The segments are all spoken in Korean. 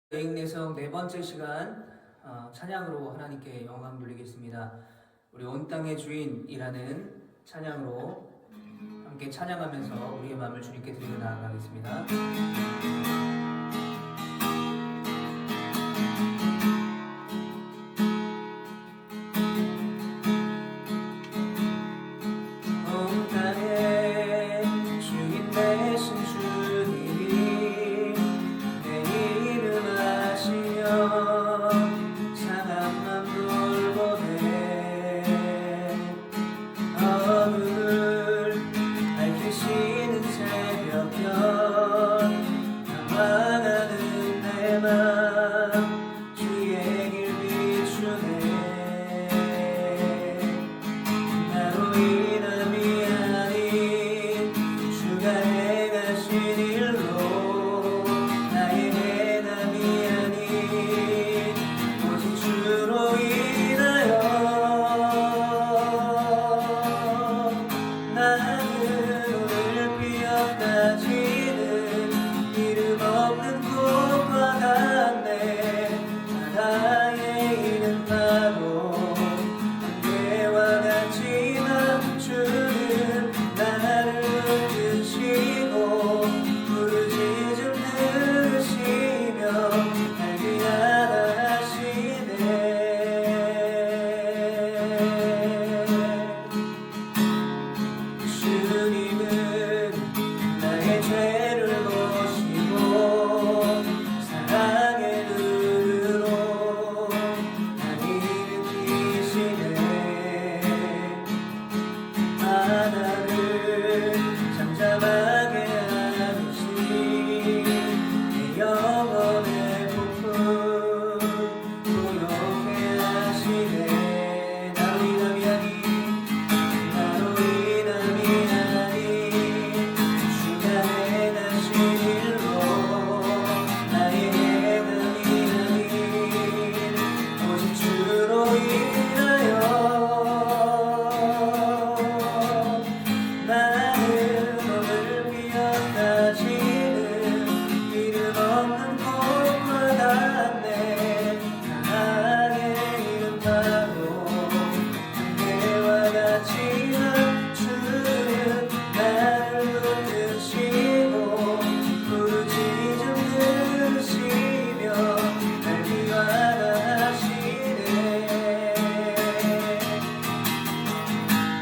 대인내성 네 번째 시간 찬양으로 하나님께 영광 돌리겠습니다. 우리 온 땅의 주인이라는 찬양으로 함께 찬양하면서 우리의 마음을 주님께 드리며 나아가겠습니다. 온 땅의 주인 되신 주님이 내 이름 아시며 상한 맘 돌보네. 어둠을 밝히시는 새벽별 감망하는 내 맘 주의 길 비추네. 나로 인함이 아닌 주가 행하신 일로 나의 행함이 아닌 오직 주로 인하여 나는 오늘 피었다 지는 이름 없는 꽃과 같네. 바다에 있는 파도 안개와 같지만 주는 나를 드시고 부르짖음 들으시며 날 귀하다 하시네. 주님은 나의 죄를 보시고 사랑의 눈으로 날 일으키시네. 바다를 잠잠하게 하듯이 내 영혼의 폭풍 고요케 하시네. 나로 인함이 아닌 주가 행하신 일로 나의 행함이 아닌 오직 주로 인하여 나는 오늘 피었다 지는 이름 없는 꽃과 같네. 나의 이름 바로 안개와 같지만 주는 나를 붙드시고 부르짖음 들으시며 날 위하다 하시네.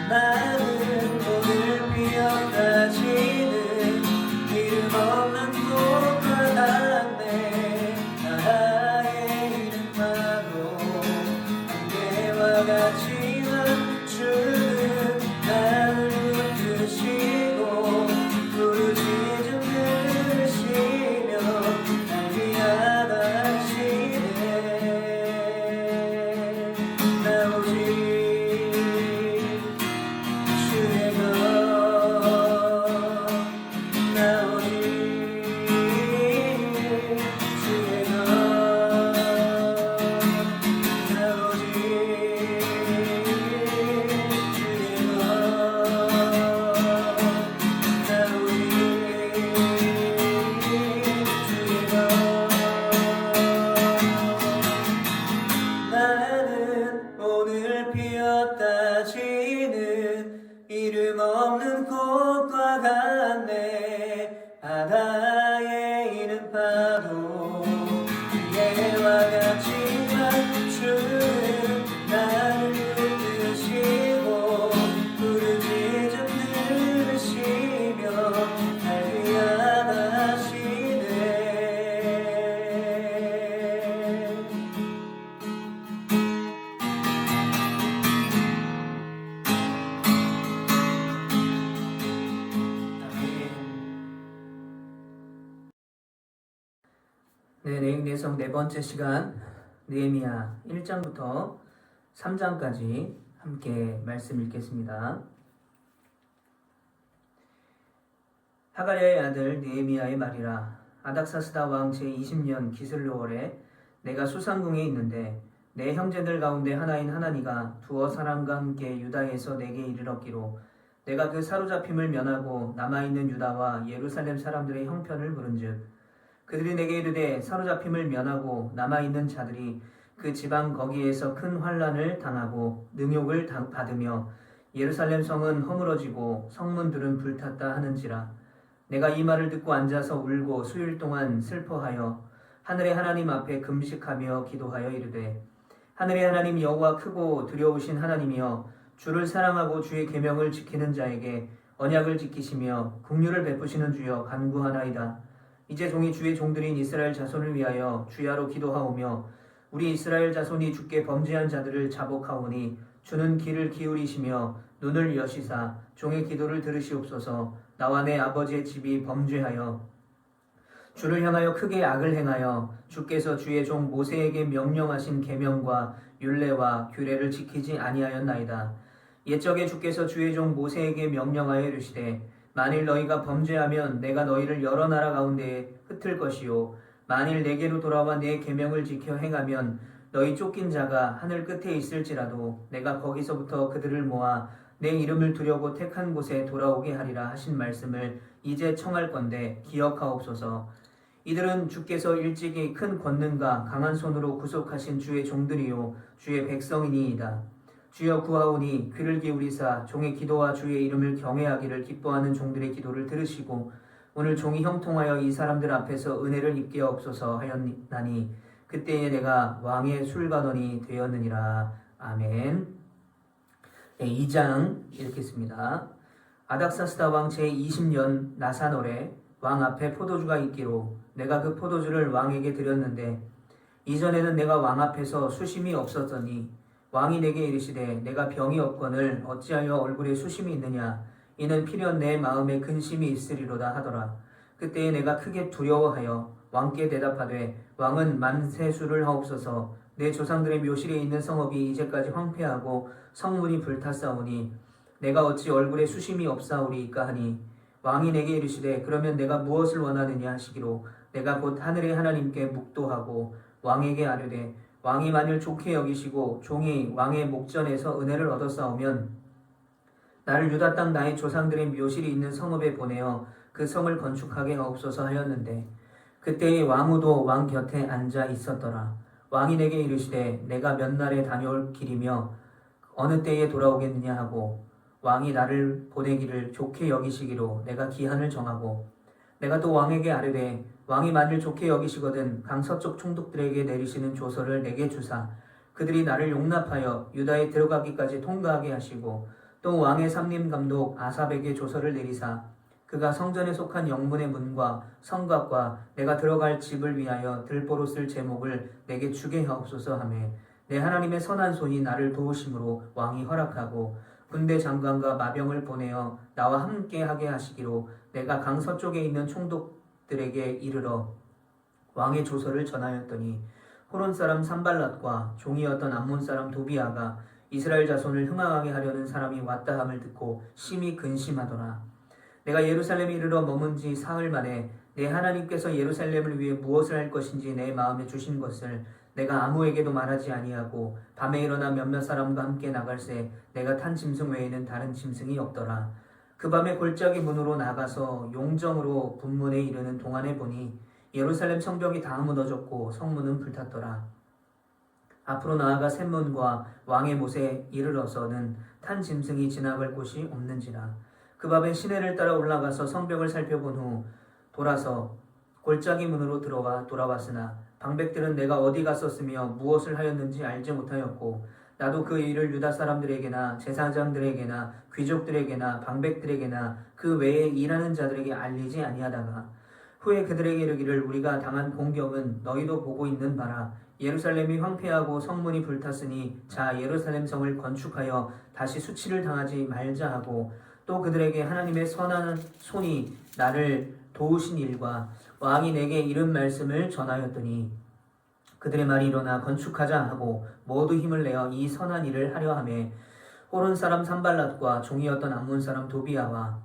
나는 오늘 피었다 지는 이름 없는 꽃과 같네. 나의 이름 바로 안개와 같지만 주는 나를 붙드시고 부르짖음 들으시며 날 위하다 하시네. 나 오직 주의 것, 나 오직 주의 것, 나 오직 주의 것, 나 오직 주의 것. 나는 오늘 피었다 지는 이름 없는 꽃과 같네. 바다에 있는 파도 안개와 같지만 주는 나를 붙드시고 부르짖음 들으시며 날 위하다 하시네. 네, 내성 네 번째 시간 느헤미야 1장부터 3장까지 함께 말씀 읽겠습니다. 하가랴의 아들 느헤미야의 말이라. 아닥사스다 왕 제20년 기슬로월에 내가 수상궁에 있는데 내 형제들 가운데 하나인 하나니가 두어 사람과 함께 유다에서 내게 이르렀기로 내가 그 사로잡힘을 면하고 남아있는 유다와 예루살렘 사람들의 형편을 물은즉 그들이 내게 이르되 사로잡힘을 면하고 남아있는 자들이 그 지방 거기에서 큰 환난을 당하고 능욕을 받으며 예루살렘 성은 허물어지고 성문들은 불탔다 하는지라. 내가 이 말을 듣고 앉아서 울고 수일 동안 슬퍼하여 하늘의 하나님 앞에 금식하며 기도하여 이르되 하늘의 하나님 여호와 크고 두려우신 하나님이여 주를 사랑하고 주의 계명을 지키는 자에게 언약을 지키시며 긍휼을 베푸시는 주여 간구하나이다. 이제 종이 주의 종들인 이스라엘 자손을 위하여 주야로 기도하오며 우리 이스라엘 자손이 주께 범죄한 자들을 자복하오니 주는 귀를 기울이시며 눈을 여시사 종의 기도를 들으시옵소서. 나와 내 아버지의 집이 범죄하여 주를 향하여 크게 악을 행하여 주께서 주의 종 모세에게 명령하신 계명과 율례와 규례를 지키지 아니하였나이다. 옛적에 주께서 주의 종 모세에게 명령하여 이르시되 만일 너희가 범죄하면 내가 너희를 여러 나라 가운데에 흩을 것이요 만일 내게로 돌아와 내 계명을 지켜 행하면 너희 쫓긴 자가 하늘 끝에 있을지라도 내가 거기서부터 그들을 모아 내 이름을 두려고 택한 곳에 돌아오게 하리라 하신 말씀을 이제 청할 건대 기억하옵소서. 이들은 주께서 일찍이 큰 권능과 강한 손으로 구속하신 주의 종들이요 주의 백성이니이다. 주여 구하오니 귀를 기울이사 종의 기도와 주의 이름을 경외하기를 기뻐하는 종들의 기도를 들으시고 오늘 종이 형통하여 이 사람들 앞에서 은혜를 입게 없소서 하였나니 그때에 내가 왕의 술관원이 되었느니라. 아멘. 네, 2장 읽겠습니다. 아닥사스다 왕 제20년 나사월에 왕 앞에 포도주가 있기로 내가 그 포도주를 왕에게 드렸는데 이전에는 내가 왕 앞에서 수심이 없었더니 왕이 내게 이르시되 내가 병이 없거늘 어찌하여 얼굴에 수심이 있느냐 이는 필연 내 마음에 근심이 있으리로다 하더라. 그때에 내가 크게 두려워하여 왕께 대답하되 왕은 만세수를 하옵소서. 내 조상들의 묘실에 있는 성읍이 이제까지 황폐하고 성문이 불탔사오니 내가 어찌 얼굴에 수심이 없사오리이까 하니 왕이 내게 이르시되 그러면 내가 무엇을 원하느냐 하시기로 내가 곧 하늘의 하나님께 묵도하고 왕에게 아뢰되 왕이 만일 좋게 여기시고 종이 왕의 목전에서 은혜를 얻었사오면 나를 유다 땅 나의 조상들의 묘실이 있는 성읍에 보내어 그 성을 건축하게 하옵소서 하였는데 그때의 왕후도 왕 곁에 앉아 있었더라. 왕이 내게 이르시되 내가 몇 날에 다녀올 길이며 어느 때에 돌아오겠느냐 하고 왕이 나를 보내기를 좋게 여기시기로 내가 기한을 정하고 내가 또 왕에게 아뢰되 왕이 만일 좋게 여기시거든 강 서쪽 총독들에게 내리시는 조서를 내게 주사 그들이 나를 용납하여 유다에 들어가기까지 통과하게 하시고 또 왕의 삼림 감독 아삽에게 조서를 내리사 그가 성전에 속한 영문의 문과 성곽과 내가 들어갈 집을 위하여 들보로 쓸 제목을 내게 주게 하옵소서 하매 내 하나님의 선한 손이 나를 도우심으로 왕이 허락하고 군대 장관과 마병을 보내어 나와 함께 하게 하시기로 내가 강 서쪽에 있는 총독들에게 이르러 왕의 조서를 전하였더니 호론 사람 산발랏과 종이었던 암몬 사람 도비아가 이스라엘 자손을 흥황하게 하려는 사람이 왔다 함을 듣고 심히 근심하더라. 내가 예루살렘에 이르러 머문 지 사흘 만에 내 하나님께서 예루살렘을 위해 무엇을 할 것인지 내 마음에 주신 것을 내가 아무에게도 말하지 아니하고 밤에 일어나 몇몇 사람과 함께 나갈새 내가 탄 짐승 외에는 다른 짐승이 없더라. 그 밤에 골짜기 문으로 나가서 용정으로 분문에 이르는 동안에 보니 예루살렘 성벽이 다 무너졌고 성문은 불탔더라. 앞으로 나아가 샘문과 왕의 못에 이르러서는 탄 짐승이 지나갈 곳이 없는지라. 그 밤에 시내를 따라 올라가서 성벽을 살펴본 후 돌아서 골짜기 문으로 돌아왔으나 방백들은 내가 어디 갔었으며 무엇을 하였는지 알지 못하였고 나도 그 일을 유다 사람들에게나 제사장들에게나 귀족들에게나 방백들에게나 그 외에 일하는 자들에게 알리지 아니하다가 후에 그들에게 이르기를 우리가 당한 공경은 너희도 보고 있는 바라. 예루살렘이 황폐하고 성문이 불탔으니 자 예루살렘 성을 건축하여 다시 수치를 당하지 말자 하고 또 그들에게 하나님의 선한 손이 나를 도우신 일과 왕이 내게 이른 말씀을 전하였더니 그들의 말이 일어나 건축하자 하고 모두 힘을 내어 이 선한 일을 하려 하매 호론 사람 산발랏과 종이었던 암몬 사람 도비아와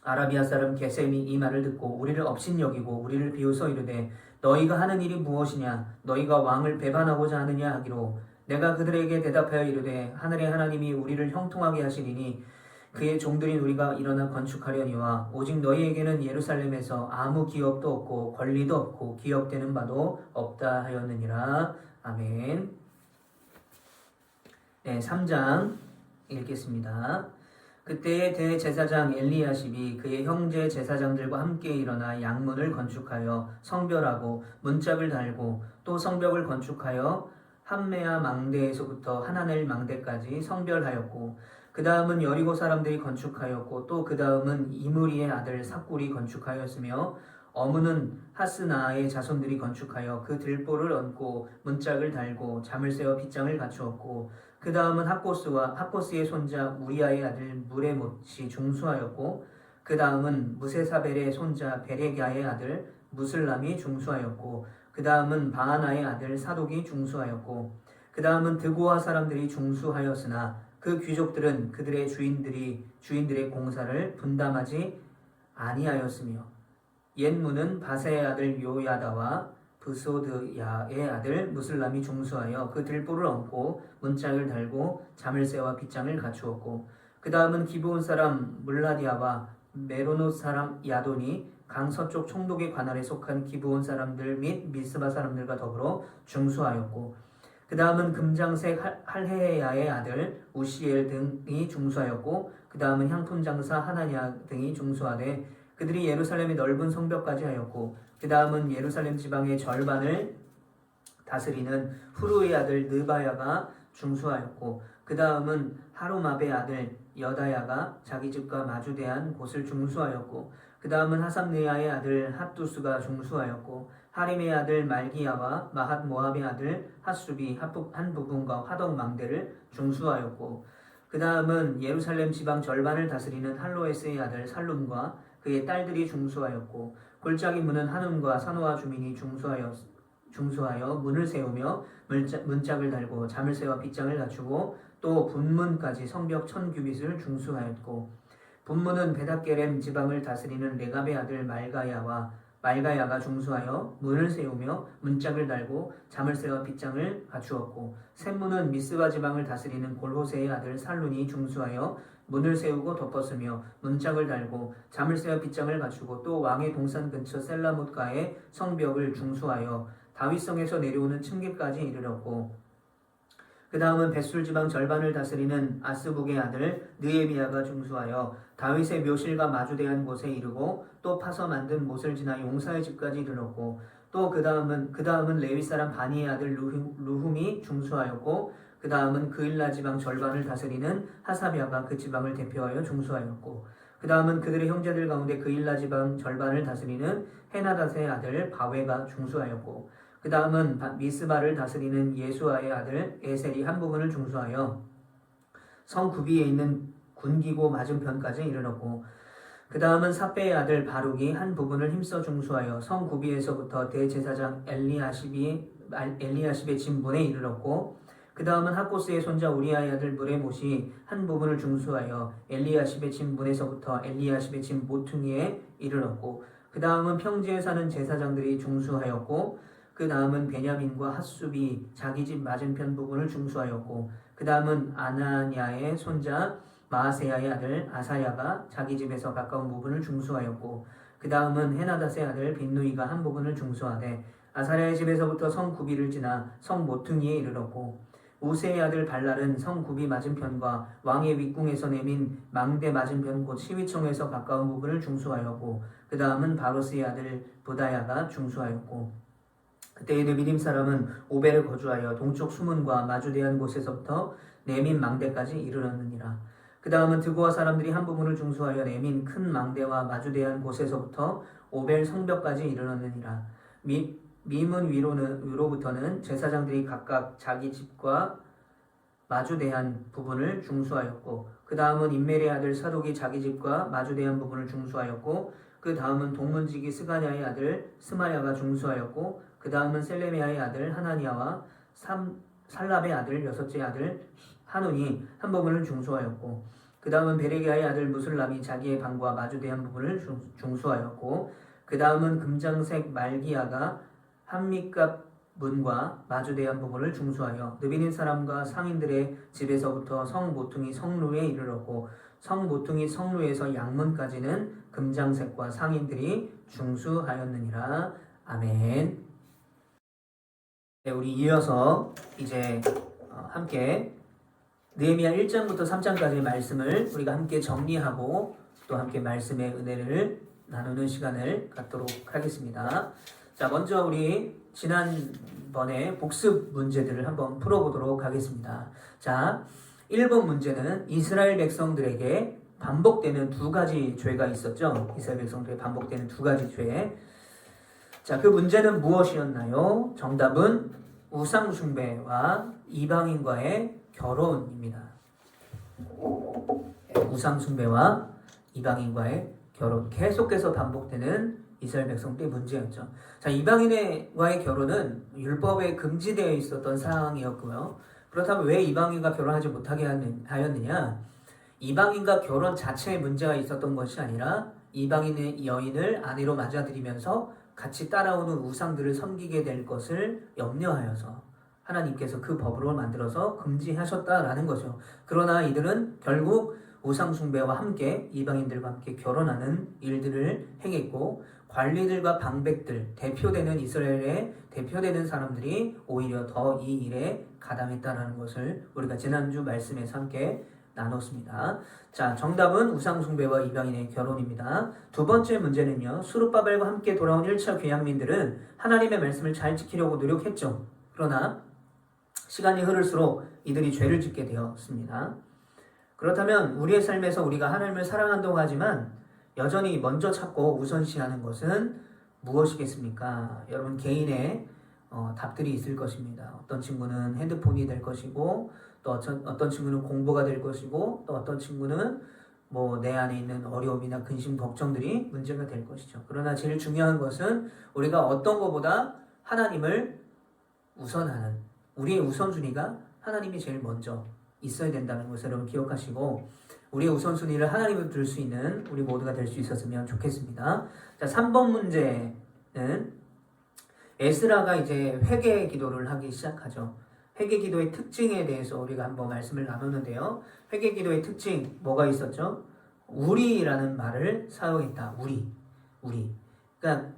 아라비아 사람 게셈이 이 말을 듣고 우리를 업신여기고 우리를 비웃어 이르되 너희가 하는 일이 무엇이냐 너희가 왕을 배반하고자 하느냐 하기로 내가 그들에게 대답하여 이르되 하늘의 하나님이 우리를 형통하게 하시리니 그의 종들인 우리가 일어나 건축하려니와 오직 너희에게는 예루살렘에서 아무 기업도 없고 권리도 없고 기업되는 바도 없다 하였느니라. 아멘. 네, 3장 읽겠습니다. 그때의 대제사장 엘리야십이 그의 형제 제사장들과 함께 일어나 양문을 건축하여 성별하고 문짝을 달고 또 성벽을 건축하여 함메아 망대에서부터 하나넬 망대까지 성별하였고 그 다음은 여리고 사람들이 건축하였고 또 그 다음은 이므리의 아들 삭굴이 건축하였으며 어무는 하스나의 자손들이 건축하여 그 들보를 얹고 문짝을 달고 잠을 세워 빗장을 갖추었고 그 다음은 핫고스의 손자 우리아의 아들 무레못이 중수하였고 그 다음은 무세사벨의 손자 베레갸의 아들 무슬람이 중수하였고 그 다음은 바하나의 아들 사독이 중수하였고 그 다음은 드고아 사람들이 중수하였으나 그 귀족들은 그들의 주인들의 공사를 분담하지 아니하였으며 옛문은 바세의 아들 요야다와 브소드야의 아들 무슬람이 중수하여 그 들보를 얹고 문짝을 달고 잠을 세워 빗장을 갖추었고 그 다음은 기브온 사람 물라디아와 메로노 사람 야돈이 강 서쪽 총독의 관할에 속한 기브온 사람들 및 미스바 사람들과 더불어 중수하였고 그 다음은 금장색 할헤야의 아들 우시엘 등이 중수하였고 그 다음은 향품장사 하나냐 등이 중수하되 그들이 예루살렘의 넓은 성벽까지 하였고 그 다음은 예루살렘 지방의 절반을 다스리는 후루의 아들 느바야가 중수하였고 그 다음은 하루마베의 아들 여다야가 자기 집과 마주대한 곳을 중수하였고 그 다음은 하삼느야의 아들 핫두스가 중수하였고 하림의 아들 말기야와 마핫 모압의 아들 핫수비 한 부분과 화덕 망대를 중수하였고 그 다음은 예루살렘 지방 절반을 다스리는 할로에스의 아들 살룸과 그의 딸들이 중수하였고 골짜기 문은 한움과 산호와 주민이 중수하여 문을 세우며 문짝을 달고 잠을 세워 빗장을 갖추고 또 분문까지 성벽 1000규빗을 중수하였고 분문은 베닷게렘 지방을 다스리는 레갑의 아들 말가야가 중수하여 문을 세우며 문짝을 달고 잠을 세워 빗장을 갖추었고 샘문은 미스바 지방을 다스리는 골호세의 아들 살룬이 중수하여 문을 세우고 덮었으며 문짝을 달고 잠을 세워 빗장을 갖추고 또 왕의 동산 근처 셀라못가의 성벽을 중수하여 다윗성에서 내려오는 층계까지 이르렀고 그 다음은 벳술 지방 절반을 다스리는 아스북의 아들 느에미야가 중수하여 다윗의 묘실과 마주대한 곳에 이르고 또 파서 만든 못을 지나 용사의 집까지 이르렀고 또 그 다음은 레위 사람 바니의 아들 루훔이 중수하였고 그 다음은 그일라 지방 절반을 다스리는 하사비아가 그 지방을 대표하여 중수하였고 그 다음은 그들의 형제들 가운데 그일라 지방 절반을 다스리는 헤나닷의 아들 바웨가 중수하였고 그 다음은 미스바를 다스리는 예수아의 아들 에셀이 한 부분을 중수하여 성 구비에 있는 군기고 맞은편까지 이르렀고 그 다음은 삽배의 아들 바룩이 한 부분을 힘써 중수하여 성 구비에서부터 대제사장 엘리야십의 진문에 이르렀고 그 다음은 핫고스의 손자 우리아의 아들 무레못이 한 부분을 중수하여 엘리야십의 진문에서부터 엘리야십의 진 모퉁이에 이르렀고 그 다음은 평지에 사는 제사장들이 중수하였고 그 다음은 베냐민과 핫수비 자기 집 맞은편 부분을 중수하였고 그 다음은 아나냐의 손자 마아세야의 아들 아사야가 자기 집에서 가까운 부분을 중수하였고 그 다음은 헤나닷의 아들 빈누이가 한 부분을 중수하되 아사랴의 집에서부터 성 구비를 지나 성 모퉁이에 이르렀고 우세의 아들 발랄은 성 구비 맞은편과 왕의 윗궁에서 내민 망대 맞은편 곧 시위청에서 가까운 부분을 중수하였고 그 다음은 바로스의 아들 부다야가 중수하였고 그때의 느비림 사람은 오벨을 거주하여 동쪽 수문과 마주대한 곳에서부터 내민 망대까지 이르렀느니라. 그 다음은 드고아 사람들이 한 부분을 중수하여 내민 큰 망대와 마주대한 곳에서부터 오벨 성벽까지 이르렀느니라. 미문 위로부터는 제사장들이 각각 자기 집과 마주대한 부분을 중수하였고 그 다음은 임멜의 아들 사독이 자기 집과 마주대한 부분을 중수하였고 그 다음은 동문지기 스가냐의 아들 스마야가 중수하였고 그 다음은 셀레미아의 아들 하나니아와 살랍의 아들 여섯째 아들 한운이 한 부분을 중수하였고 그 다음은 베레기아의 아들 무슬람이 자기의 방과 마주대한 부분을 중수하였고 그 다음은 금장색 말기야가 한미갑 문과 마주대한 부분을 중수하여 느비닌 사람과 상인들의 집에서부터 성 모퉁이 성루에 이르렀고 성 모퉁이 성루에서 양문까지는 금장색과 상인들이 중수하였느니라. 아멘. 네, 우리 이어서 이제 함께 느헤미야 1장부터 3장까지의 말씀을 우리가 함께 정리하고 또 함께 말씀의 은혜를 나누는 시간을 갖도록 하겠습니다. 자, 먼저 우리 지난번에 복습 문제들을 한번 풀어보도록 하겠습니다. 자, 1번 문제는 이스라엘 백성들에게 반복되는 두 가지 죄가 있었죠. 이스라엘 백성들에게 반복되는 두 가지 죄. 자, 그 문제는 무엇이었나요? 정답은 우상 숭배와 이방인과의 결혼입니다. 우상 숭배와 이방인과의 결혼. 계속해서 반복되는 이스라엘 백성들의 문제였죠. 자, 이방인과의 결혼은 율법에 금지되어 있었던 사항이었고요. 그렇다면 왜 이방인과 결혼하지 못하게 하였느냐? 이방인과 결혼 자체에 문제가 있었던 것이 아니라 이방인의 여인을 아내로 맞아들이면서 같이 따라오는 우상들을 섬기게 될 것을 염려하여서 하나님께서 그 법으로 만들어서 금지하셨다라는 거죠. 그러나 이들은 결국 우상 숭배와 함께 이방인들과 함께 결혼하는 일들을 행했고, 관리들과 방백들, 대표되는 이스라엘의 대표되는 사람들이 오히려 더 이 일에 가담했다라는 것을 우리가 지난주 말씀에서 함께 나눴습니다. 자, 정답은 우상 숭배와 이방인의 결혼입니다. 두 번째 문제는요, 스룹바벨과 함께 돌아온 1차 귀향민들은 하나님의 말씀을 잘 지키려고 노력했죠. 그러나 시간이 흐를수록 이들이 죄를 짓게 되었습니다. 그렇다면 우리의 삶에서 우리가 하나님을 사랑한다고 하지만 여전히 먼저 찾고 우선시하는 것은 무엇이겠습니까? 여러분 개인의 답들이 있을 것입니다. 어떤 친구는 핸드폰이 될 것이고, 또 어떤 친구는 공부가 될 것이고, 또 어떤 친구는 내 안에 있는 어려움이나 근심, 걱정들이 문제가 될 것이죠. 그러나 제일 중요한 것은 우리가 어떤 것보다 하나님을 우선하는, 우리의 우선순위가 하나님이 제일 먼저 있어야 된다는 것을 여러분 기억하시고, 우리의 우선순위를 하나님을 둘 수 있는 우리 모두가 될 수 있었으면 좋겠습니다. 자, 3번 문제는 에스라가 이제 회개 기도를 하기 시작하죠. 회개 기도의 특징에 대해서 우리가 한번 말씀을 나누는데요. 회개 기도의 특징 뭐가 있었죠? 우리라는 말을 사용했다. 우리. 그러니까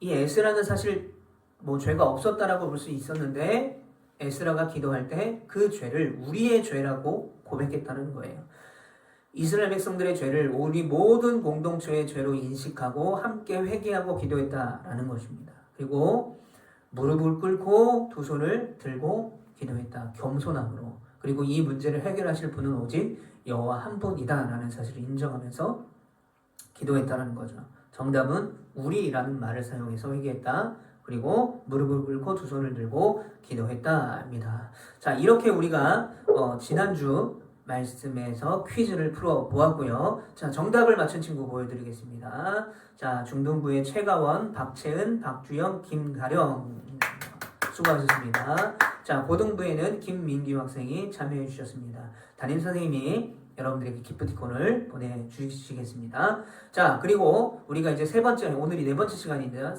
이 에스라는 사실 죄가 없었다라고 볼 수 있었는데 에스라가 기도할 때 그 죄를 우리의 죄라고 고백했다는 거예요. 이스라엘 백성들의 죄를 우리 모든 공동체의 죄로 인식하고 함께 회개하고 기도했다라는 것입니다. 그리고 무릎을 꿇고 두 손을 들고 기도했다. 겸손함으로. 그리고 이 문제를 해결하실 분은 오직 여호와 한 분이다라는 사실을 인정하면서 기도했다는 거죠. 정답은 우리라는 말을 사용해서 회개했다. 그리고 무릎을 꿇고 두 손을 들고 기도했다입니다. 자, 이렇게 우리가 지난주 말씀에서 퀴즈를 풀어 보았고요. 자, 정답을 맞춘 친구 보여드리겠습니다. 자, 중등부의 최가원, 박채은, 박주영, 김가령 수고하셨습니다. 자, 고등부에는 김민규 학생이 참여해 주셨습니다. 담임 선생님이 여러분들에게 기프티콘을 보내주시겠습니다. 자, 그리고 우리가 이제 오늘이 네 번째 시간인데요.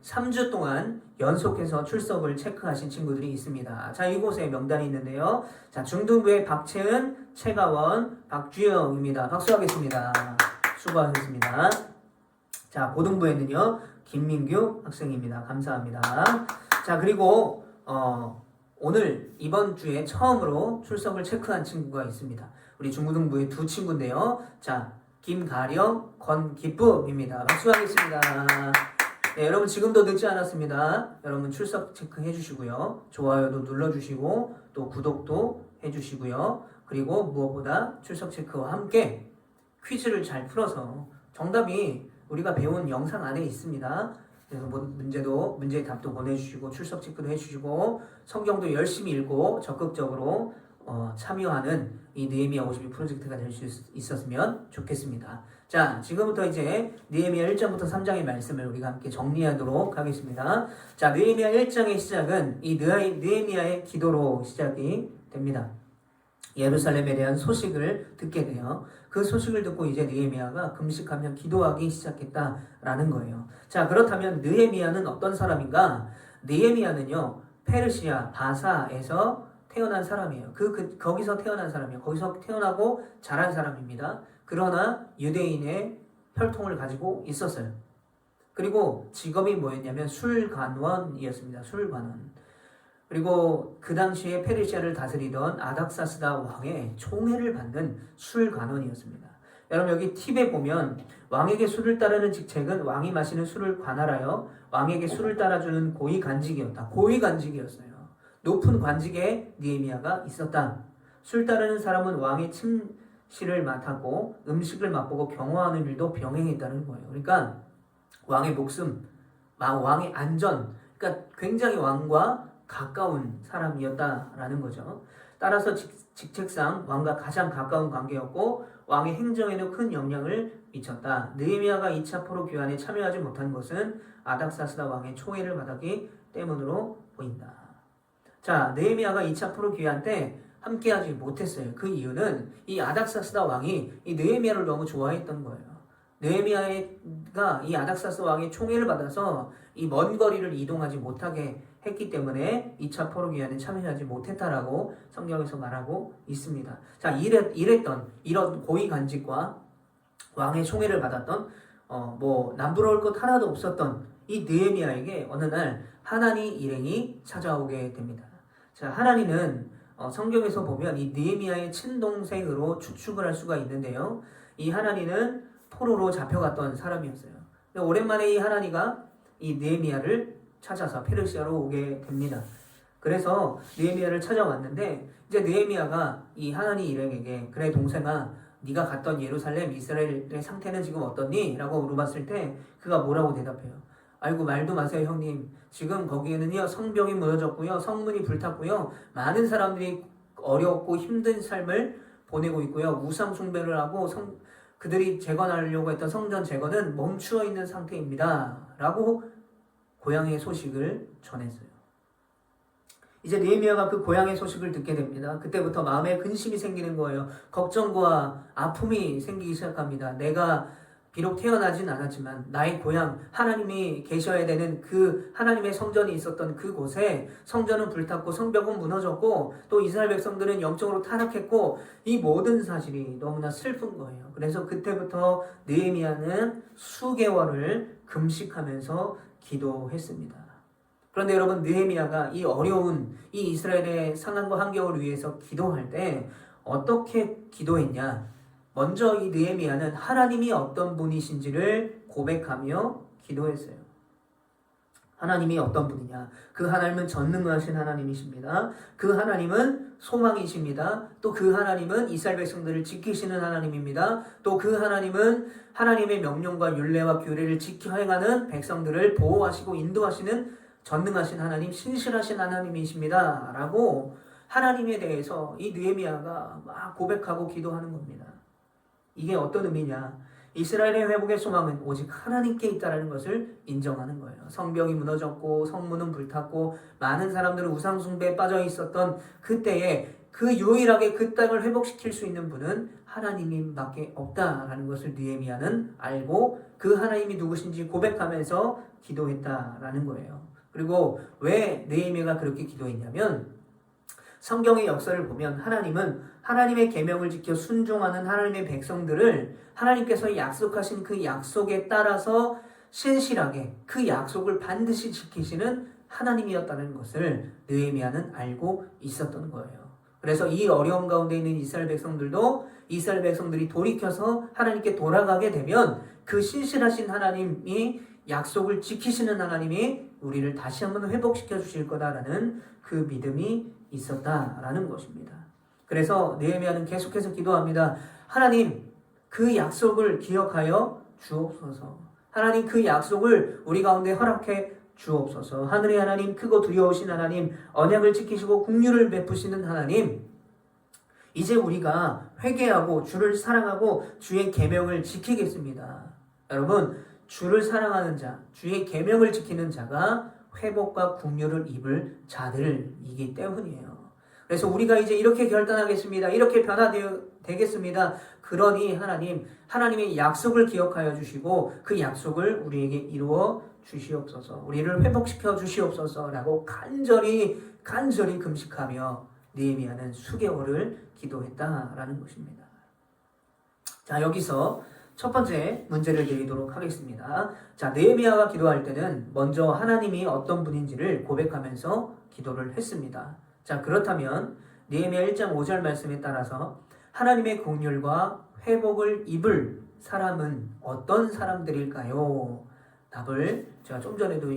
3주 동안 연속해서 출석을 체크하신 친구들이 있습니다. 자, 이곳에 명단이 있는데요. 자, 중등부의 박채은, 최가원, 박주영입니다. 박수하겠습니다. 수고하셨습니다. 자, 고등부에는요, 김민규 학생입니다. 감사합니다. 자, 그리고 오늘 이번 주에 처음으로 출석을 체크한 친구가 있습니다. 우리 중고등부의 두 친구인데요. 자, 김가령, 권기쁨입니다. 박수하겠습니다. 네, 여러분 지금도 늦지 않았습니다. 여러분 출석 체크해 주시고요. 좋아요도 눌러주시고 또 구독도 해주시고요. 그리고 무엇보다 출석 체크와 함께 퀴즈를 잘 풀어서 정답이 우리가 배운 영상 안에 있습니다. 그래서 문제의 답도 보내주시고 출석 체크도 해주시고 성경도 열심히 읽고 적극적으로 참여하는 이 느헤미야 52 프로젝트가 될 수 있었으면 좋겠습니다. 자, 지금부터 이제 느헤미야 1장부터 3장의 말씀을 우리가 함께 정리하도록 하겠습니다. 자, 느헤미야 1장의 시작은 이 느헤미야의 기도로 시작이 됩니다. 예루살렘에 대한 소식을 듣게 돼요. 그 소식을 듣고 이제 느헤미야가 금식하며 기도하기 시작했다라는 거예요. 자, 그렇다면 느헤미야는 어떤 사람인가? 느헤미야는요, 페르시아 바사에서 태어난 사람이에요. 거기서 태어난 사람이에요. 거기서 태어나고 자란 사람입니다. 그러나 유대인의 혈통을 가지고 있었어요. 그리고 직업이 뭐였냐면 술관원이었습니다. 술관원. 그리고 그 당시에 페르시아를 다스리던 아닥사스다 왕의 총애를 받는 술관원이었습니다. 여러분 여기 팁에 보면 왕에게 술을 따르는 직책은 왕이 마시는 술을 관할하여 왕에게 술을 따라주는 고위관직이었다. 고위관직이었어요. 높은 관직에 느헤미야가 있었다. 술 따르는 사람은 왕의 침실을 맡았고 음식을 맛보고 경호하는 일도 병행했다는 거예요. 그러니까 왕의 목숨, 왕의 안전, 그러니까 굉장히 왕과 가까운 사람이었다라는 거죠. 따라서 직책상 왕과 가장 가까운 관계였고 왕의 행정에도 큰 영향을 미쳤다. 느헤미야가 2차 포로 귀환에 참여하지 못한 것은 아닥사스다 왕의 초해를 받았기 때문으로 보인다. 자, 느헤미야가 2차 포로 귀환 때 함께하지 못했어요. 그 이유는 이 아닥사스다 왕이 이 느헤미야를 너무 좋아했던 거예요. 느헤미야가 이 아닥사스 왕의 총애를 받아서 이 먼 거리를 이동하지 못하게 했기 때문에 2차 포로 귀환에 참여하지 못했다라고 성경에서 말하고 있습니다. 자, 이런 고위 간직과 왕의 총애를 받았던 남부러울 것 하나도 없었던 이 느헤미야에게 어느 날 하나님 일행이 찾아오게 됩니다. 자, 하나님은 성경에서 보면 이 느헤미야의 친동생으로 추측을 할 수가 있는데요. 이 하나님은 포로로 잡혀갔던 사람이었어요. 오랜만에 이 하나님가 이 느헤미야를 찾아서 페르시아로 오게 됩니다. 그래서 느헤미야를 찾아왔는데 이제 느헤미야가 이 하나님 일행에게 그래 동생아 네가 갔던 예루살렘 이스라엘의 상태는 지금 어떻니? 라고 물어봤을 때 그가 뭐라고 대답해요? 아이고 말도 마세요 형님. 지금 거기에는요 성벽이 무너졌고요 성문이 불탔고요 많은 사람들이 어렵고 힘든 삶을 보내고 있고요 우상 숭배를 하고 그들이 재건하려고 했던 성전 재건은 멈추어 있는 상태입니다. 라고 고향의 소식을 전했어요. 이제 느헤미야가 그 고향의 소식을 듣게 됩니다. 그때부터 마음에 근심이 생기는 거예요. 걱정과 아픔이 생기기 시작합니다. 내가 비록 태어나진 않았지만 나의 고향 하나님이 계셔야 되는 그 하나님의 성전이 있었던 그곳에 성전은 불탔고 성벽은 무너졌고 또 이스라엘 백성들은 영적으로 타락했고 이 모든 사실이 너무나 슬픈 거예요. 그래서 그때부터 느헤미야는 수개월을 금식하면서 기도했습니다. 그런데 여러분 느헤미야가 이 어려운 이 이스라엘의 상황과 환경을 위해서 기도할 때 어떻게 기도했냐? 먼저 이 느헤미야는 하나님이 어떤 분이신지를 고백하며 기도했어요. 하나님이 어떤 분이냐? 그 하나님은 전능하신 하나님이십니다. 그 하나님은 소망이십니다. 또 그 하나님은 이스라엘 백성들을 지키시는 하나님입니다. 또 그 하나님은 하나님의 명령과 율례와 규례를 지켜 행하는 백성들을 보호하시고 인도하시는 전능하신 하나님, 신실하신 하나님이십니다. 라고 하나님에 대해서 이 느헤미야가 막 고백하고 기도하는 겁니다. 이게 어떤 의미냐? 이스라엘의 회복의 소망은 오직 하나님께 있다는 것을 인정하는 거예요. 성벽이 무너졌고 성문은 불탔고 많은 사람들은 우상 숭배에 빠져 있었던 그때에 그 유일하게 그 땅을 회복시킬 수 있는 분은 하나님밖에 없다라는 것을 느헤미야는 알고 그 하나님이 누구신지 고백하면서 기도했다라는 거예요. 그리고 왜 느헤미야가 그렇게 기도했냐면 성경의 역사를 보면 하나님은 하나님의 계명을 지켜 순종하는 하나님의 백성들을 하나님께서 약속하신 그 약속에 따라서 신실하게 그 약속을 반드시 지키시는 하나님이었다는 것을 느헤미야는 알고 있었던 거예요. 그래서 이 어려움 가운데 있는 이스라엘 백성들도 이스라엘 백성들이 돌이켜서 하나님께 돌아가게 되면 그 신실하신 하나님이 약속을 지키시는 하나님이 우리를 다시 한번 회복시켜 주실 거다라는 그 믿음이 있었다라는 것입니다. 그래서 느헤미야는 계속해서 기도합니다. 하나님 그 약속을 기억하여 주옵소서. 하나님 그 약속을 우리 가운데 허락해 주옵소서. 하늘의 하나님 크고 두려우신 하나님 언약을 지키시고 긍휼을 베푸시는 하나님 이제 우리가 회개하고 주를 사랑하고 주의 계명을 지키겠습니다. 여러분 주를 사랑하는 자 주의 계명을 지키는 자가 회복과 긍휼을 입을 자들이기 때문이에요. 그래서 우리가 이제 이렇게 결단하겠습니다. 이렇게 변화되겠습니다. 그러니 하나님의 약속을 기억하여 주시고 그 약속을 우리에게 이루어 주시옵소서. 우리를 회복시켜 주시옵소서라고 간절히 금식하며 느헤미야는 수개월을 기도했다라는 것입니다. 자, 여기서 첫 번째 문제를 드리도록 하겠습니다. 자, 느헤미야가 기도할 때는 먼저 하나님이 어떤 분인지를 고백하면서 기도를 했습니다. 자, 그렇다면 느헤미야 1장 5절 말씀에 따라서 하나님의 긍휼과 회복을 입을 사람은 어떤 사람들일까요? 답을 제가 좀 전에도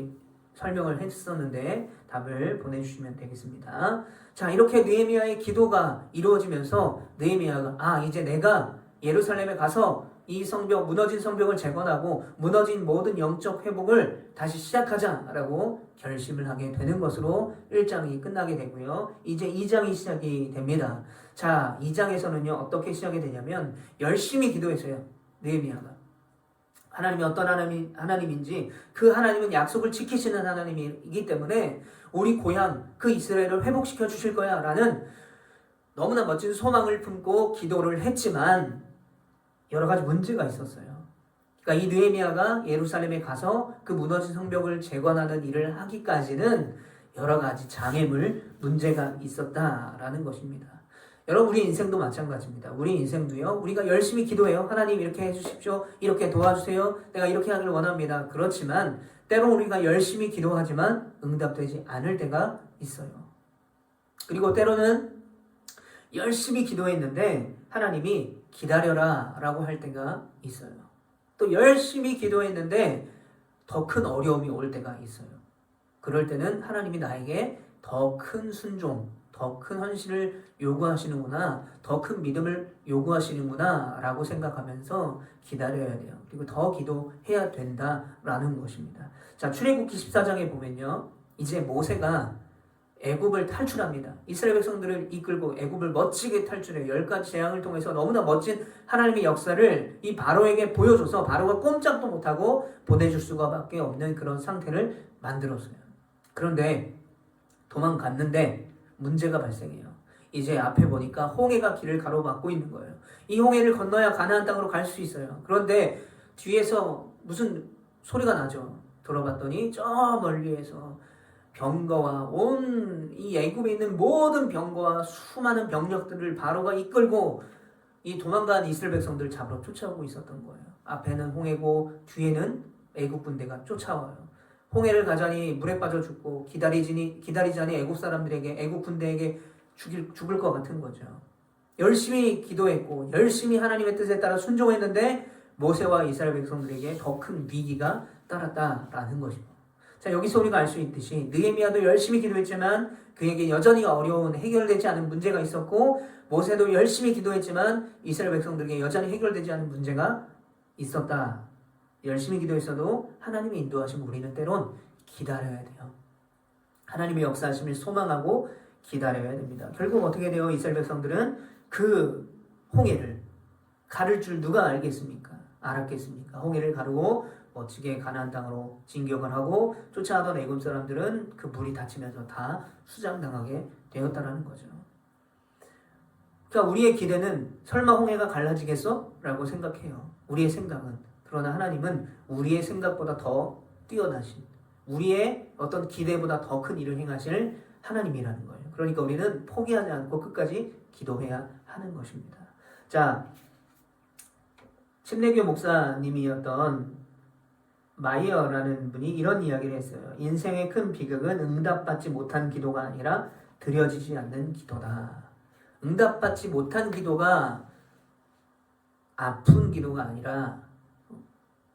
설명을 했었는데 답을 보내주시면 되겠습니다. 자, 이렇게 느헤미야의 기도가 이루어지면서 느헤미야가 이제 내가 예루살렘에 가서 이 성벽, 무너진 성벽을 재건하고 무너진 모든 영적 회복을 다시 시작하자라고 결심을 하게 되는 것으로 1장이 끝나게 되고요. 이제 2장이 시작이 됩니다. 자, 2장에서는요 어떻게 시작이 되냐면 열심히 기도했어요. 느헤미야가 하나님이 어떤 하나님인지, 그 하나님은 약속을 지키시는 하나님이기 때문에 우리 고향 그 이스라엘을 회복시켜 주실 거야 라는 너무나 멋진 소망을 품고 기도를 했지만 여러 가지 문제가 있었어요. 그러니까 이 느헤미야가 예루살렘에 가서 그 무너진 성벽을 재건하는 일을 하기까지는 여러 가지 장애물, 문제가 있었다라는 것입니다. 여러분, 우리 인생도 마찬가지입니다. 우리 인생도요, 우리가 열심히 기도해요. 하나님 이렇게 해주십시오. 이렇게 도와주세요. 내가 이렇게 하기를 원합니다. 그렇지만 때로 우리가 열심히 기도하지만 응답되지 않을 때가 있어요. 그리고 때로는 열심히 기도했는데 하나님이 기다려라 라고 할 때가 있어요. 또 열심히 기도했는데 더 큰 어려움이 올 때가 있어요. 그럴 때는 하나님이 나에게 더 큰 순종, 더 큰 헌신을 요구하시는구나, 더 큰 믿음을 요구하시는구나 라고 생각하면서 기다려야 돼요. 그리고 더 기도해야 된다라는 것입니다. 자, 출애굽기 14장에 보면요, 이제 모세가 애굽을 탈출합니다. 이스라엘 백성들을 이끌고 애굽을 멋지게 탈출해요. 10가지 재앙을 통해서 너무나 멋진 하나님의 역사를 이 바로에게 보여줘서 바로가 꼼짝도 못하고 보내줄 수밖에 없는 그런 상태를 만들었어요. 그런데 도망갔는데 문제가 발생해요. 이제 앞에 보니까 홍해가 길을 가로막고 있는 거예요. 이 홍해를 건너야 가나안 땅으로 갈 수 있어요. 그런데 뒤에서 무슨 소리가 나죠. 들어봤더니 저 멀리에서 병거와 온 이 애굽에 있는 모든 병거와 수많은 병력들을 바로가 이끌고 이 도망간 이스라엘 백성들을 잡으러 쫓아오고 있었던 거예요. 앞에는 홍해고 뒤에는 애굽 군대가 쫓아와요. 홍해를 가자니 물에 빠져 죽고 기다리자니 애굽 사람들에게, 애굽 군대에게 죽을 것 같은 거죠. 열심히 기도했고 열심히 하나님의 뜻에 따라 순종했는데 모세와 이스라엘 백성들에게 더 큰 위기가 따랐다라는 것입니다. 자, 여기서 우리가 알 수 있듯이 느헤미야도 열심히 기도했지만 그에게 여전히 어려운, 해결되지 않은 문제가 있었고, 모세도 열심히 기도했지만 이스라엘 백성들에게 여전히 해결되지 않은 문제가 있었다. 열심히 기도했어도 하나님의 인도하심 우리는 때론 기다려야 돼요. 하나님의 역사하심을 소망하고 기다려야 됩니다. 결국 어떻게 돼요? 이스라엘 백성들은 그 홍해를 가를 줄 누가 알았겠습니까? 홍해를 가르고 멋지게 가나안 땅으로 진격을 하고 쫓아가던 애굽 사람들은 그 물이 닫히면서 다 수장당하게 되었다라는 거죠. 그러니까 우리의 기대는 설마 홍해가 갈라지겠어? 라고 생각해요. 우리의 생각은. 그러나 하나님은 우리의 생각보다 더 뛰어나신, 우리의 어떤 기대보다 더 큰 일을 행하실 하나님이라는 거예요. 그러니까 우리는 포기하지 않고 끝까지 기도해야 하는 것입니다. 자, 침례교 목사님이었던 마이어라는 분이 이런 이야기를 했어요. 인생의 큰 비극은 응답받지 못한 기도가 아니라 드려지지 않는 기도다. 응답받지 못한 기도가 아픈 기도가 아니라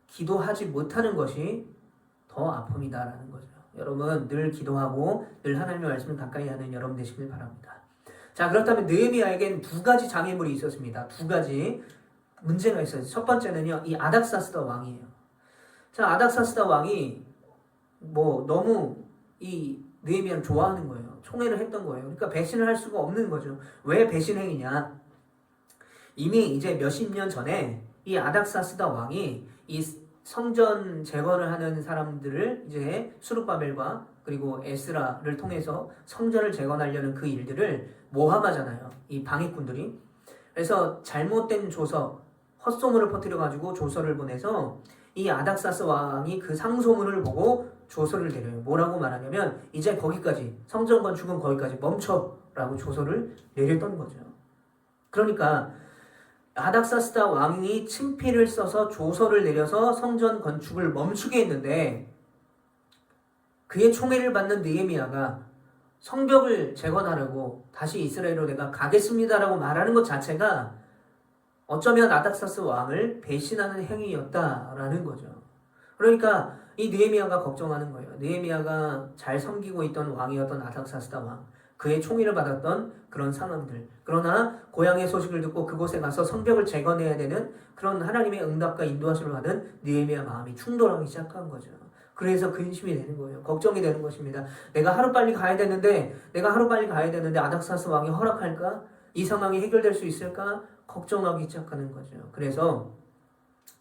기도하지 못하는 것이 더 아픔이다라는 거죠. 여러분, 늘 기도하고 늘 하나님의 말씀을 가까이 하는 여러분 되시길 바랍니다. 자, 그렇다면 느헤미야에겐 두 가지 장애물이 있었습니다. 두 가지 문제가 있어요. 첫 번째는요, 이 아닥사스다 왕이에요. 자, 아닥사스다 왕이 너무 이 느헤미야를 좋아하는 거예요. 총애를 했던 거예요. 그러니까 배신을 할 수가 없는 거죠. 왜 배신행위냐? 이미 이제 몇십 년 전에 이 아닥사스다 왕이 이 성전 재건을 하는 사람들을 이제 수룹바벨과 그리고 에스라를 통해서 성전을 재건하려는 그 일들을 모함하잖아요. 이 방해꾼들이. 그래서 잘못된 조서, 헛소문을 퍼뜨려가지고 조서를 보내서 이 아닥사스 왕이 그 상소문을 보고 조서를 내려요. 뭐라고 말하냐면 이제 거기까지, 성전 건축은 거기까지 멈춰 라고 조서를 내렸던 거죠. 그러니까 아닥사스다 왕이 친필을 써서 조서를 내려서 성전 건축을 멈추게 했는데 그의 총애를 받는 느헤미야가 성벽을 재건하려고 다시 이스라엘로 내가 가겠습니다라고 말하는 것 자체가 어쩌면 아닥사스 왕을 배신하는 행위였다라는 거죠. 그러니까 이 느헤미야가 걱정하는 거예요. 느헤미야가 잘 섬기고 있던 왕이었던 아닥사스다 왕, 그의 총애를 받았던 그런 상황들. 그러나 고향의 소식을 듣고 그곳에 가서 성벽을 재건해야 되는 그런 하나님의 응답과 인도하심을 받은 느헤미야 마음이 충돌하기 시작한 거죠. 그래서 근심이 되는 거예요. 걱정이 되는 것입니다. 내가 하루빨리 가야 되는데 아닥사스 왕이 허락할까? 이 상황이 해결될 수 있을까? 걱정하기 시작하는 거죠. 그래서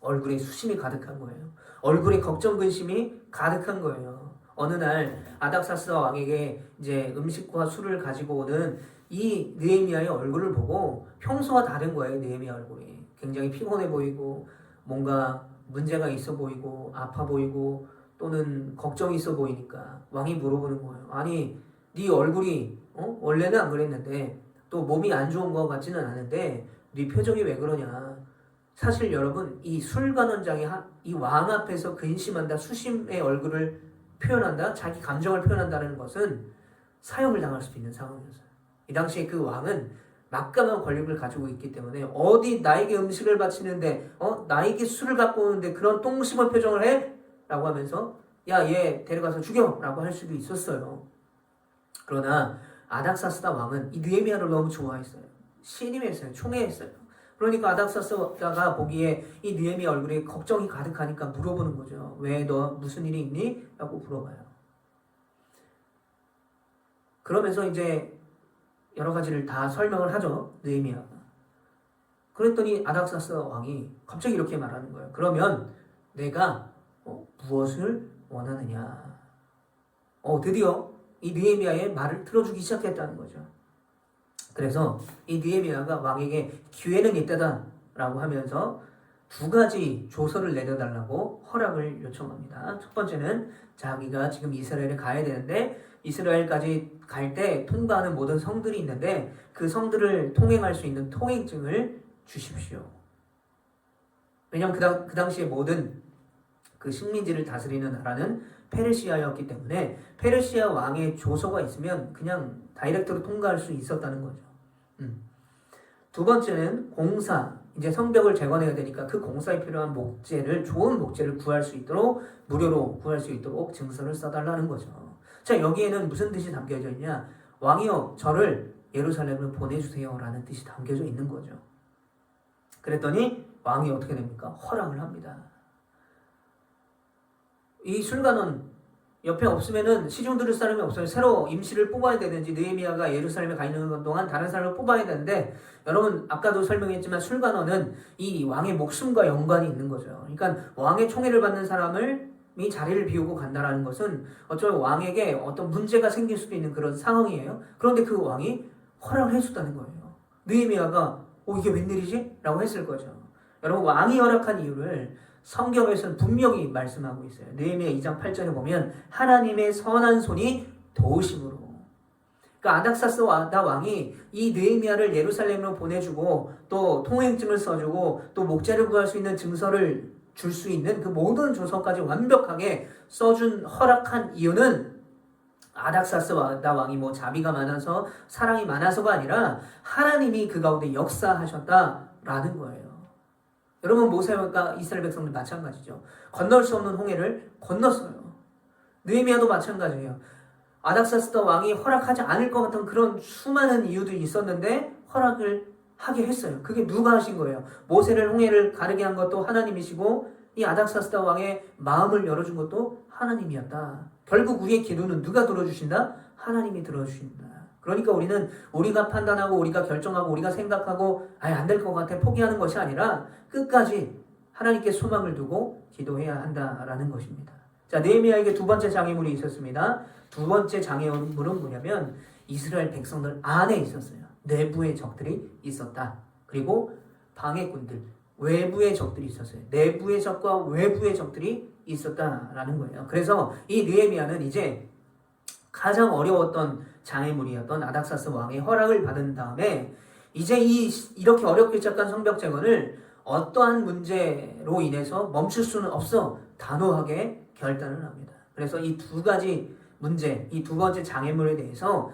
얼굴에 수심이 가득한 거예요. 얼굴에 걱정 근심이 가득한 거예요. 어느 날 아닥사스 왕에게 이제 음식과 술을 가지고 오는 이 느헤미야의 얼굴을 보고 평소와 다른 거예요. 느헤미야 얼굴이 굉장히 피곤해 보이고 뭔가 문제가 있어 보이고 아파 보이고 또는 걱정이 있어 보이니까 왕이 물어보는 거예요. 아니 네 얼굴이 원래는 안 그랬는데 또 몸이 안 좋은 것 같지는 않은데 네 표정이 왜 그러냐. 사실 여러분 이 술관원장이 이 왕 앞에서 근심한다, 수심의 얼굴을 표현한다, 자기 감정을 표현한다는 것은 사형을 당할 수도 있는 상황이었어요. 이 당시에 그 왕은 막강한 권력을 가지고 있기 때문에 어디 나에게 음식을 바치는데 나에게 술을 갖고 오는데 그런 똥심한 표정을 해? 라고 하면서 야 얘 데려가서 죽여! 라고 할 수도 있었어요. 그러나 아닥사스다 왕은 이 느헤미야를 너무 좋아했어요. 신임했어요. 총애했어요. 그러니까 아닥사스다가 보기에 이 느헤미야 얼굴에 걱정이 가득하니까 물어보는 거죠. 왜 너 무슨 일이 있니? 라고 물어봐요. 그러면서 이제 여러 가지를 다 설명을 하죠. 느헤미야가. 그랬더니 아닥사스 왕이 갑자기 이렇게 말하는 거예요. 그러면 내가 무엇을 원하느냐. 드디어 이 느헤미야의 말을 들어주기 시작했다는 거죠. 그래서 이 느헤미야가 왕에게 기회는 이때다 라고 하면서 두 가지 조서를 내려달라고 허락을 요청합니다. 첫 번째는 자기가 지금 이스라엘에 가야 되는데 이스라엘까지 갈 때 통과하는 모든 성들이 있는데 그 성들을 통행할 수 있는 통행증을 주십시오. 왜냐하면 그 당시에 모든 그 식민지를 다스리는 나라는 페르시아였기 때문에 페르시아 왕의 조서가 있으면 그냥 다이렉트로 통과할 수 있었다는 거죠. 두 번째는 공사, 이제 성벽을 재건해야 되니까 그 공사에 필요한 목재를, 좋은 목재를 구할 수 있도록, 무료로 구할 수 있도록 증서를 써달라는 거죠. 자, 여기에는 무슨 뜻이 담겨져 있냐? 왕이여, 저를 예루살렘으로 보내주세요 라는 뜻이 담겨져 있는 거죠. 그랬더니 왕이 어떻게 됩니까? 허락을 합니다. 이 술관원 옆에 없으면은 시중 들을 사람이 없어요. 새로 임시를 뽑아야 되든지 느헤미야가 예루살렘에 가 있는 동안 다른 사람을 뽑아야 되는데 여러분 아까도 설명했지만 술관원은 이 왕의 목숨과 연관이 있는 거죠. 그러니까 왕의 총애를 받는 사람을 이 자리를 비우고 간다라는 것은 어쩌면 왕에게 어떤 문제가 생길 수도 있는 그런 상황이에요. 그런데 그 왕이 허락을 해줬다는 거예요. 느헤미야가 이게 웬일이지? 라고 했을 거죠. 여러분 왕이 허락한 이유를 성경에서는 분명히 말씀하고 있어요. 느헤미야 2장 8절에 보면 하나님의 선한 손이 도우심으로. 그러니까 아닥사스다 왕이 이 느헤미야를 예루살렘으로 보내주고 또 통행증을 써주고 또 목재를 구할 수 있는 증서를 줄 수 있는 그 모든 조서까지 완벽하게 써준 허락한 이유는 아닥사스다 왕이 뭐 자비가 많아서 사랑이 많아서가 아니라 하나님이 그 가운데 역사하셨다라는 거예요. 여러분 모세가 이스라엘 백성들 마찬가지죠. 건널 수 없는 홍해를 건넜어요. 느헤미야도 마찬가지예요. 아닥사스다 왕이 허락하지 않을 것 같은 그런 수많은 이유들이 있었는데 허락을 하게 했어요. 그게 누가 하신 거예요? 모세를 홍해를 가르게 한 것도 하나님이시고 이 아닥사스다 왕의 마음을 열어준 것도 하나님이었다. 결국 우리의 기도는 누가 들어주신다? 하나님이 들어주신다. 그러니까 우리는 우리가 판단하고 우리가 결정하고 우리가 생각하고 안 될 것 같아 포기하는 것이 아니라 끝까지 하나님께 소망을 두고 기도해야 한다라는 것입니다. 자, 느헤미야에게 두 번째 장애물이 있었습니다. 두 번째 장애물은 뭐냐면 이스라엘 백성들 안에 있었어요. 내부의 적들이 있었다. 그리고 방해꾼들, 외부의 적들이 있었어요. 내부의 적과 외부의 적들이 있었다라는 거예요. 그래서 이 느헤미야는 이제 가장 어려웠던 장애물이었던 아닥사스 왕의 허락을 받은 다음에 이제 이렇게 어렵게 시작한 성벽 재건을 어떠한 문제로 인해서 멈출 수는 없어 단호하게 결단을 합니다. 그래서 이 두 가지 문제, 이 두 번째 장애물에 대해서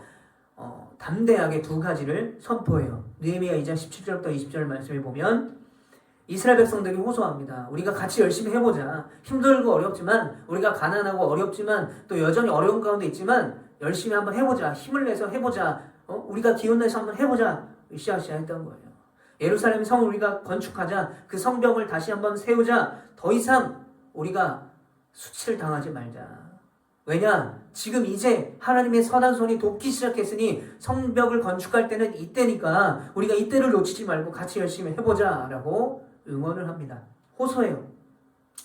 담대하게 두 가지를 선포해요. 느헤미야 2장 17절부터 20절 말씀을 보면 이스라엘 백성들이 호소합니다. 우리가 같이 열심히 해보자. 힘들고 어렵지만, 우리가 가난하고 어렵지만, 또 여전히 어려운 가운데 있지만 열심히 한번 해보자. 힘을 내서 해보자. 우리가 기운내서 한번 해보자. 으쌰으쌰 했던 거예요. 예루살렘 성을 우리가 건축하자. 그 성벽을 다시 한번 세우자. 더 이상 우리가 수치를 당하지 말자. 왜냐? 지금 이제 하나님의 선한 손이 돋기 시작했으니 성벽을 건축할 때는 이때니까 우리가 이때를 놓치지 말고 같이 열심히 해보자 라고 응원을 합니다. 호소해요.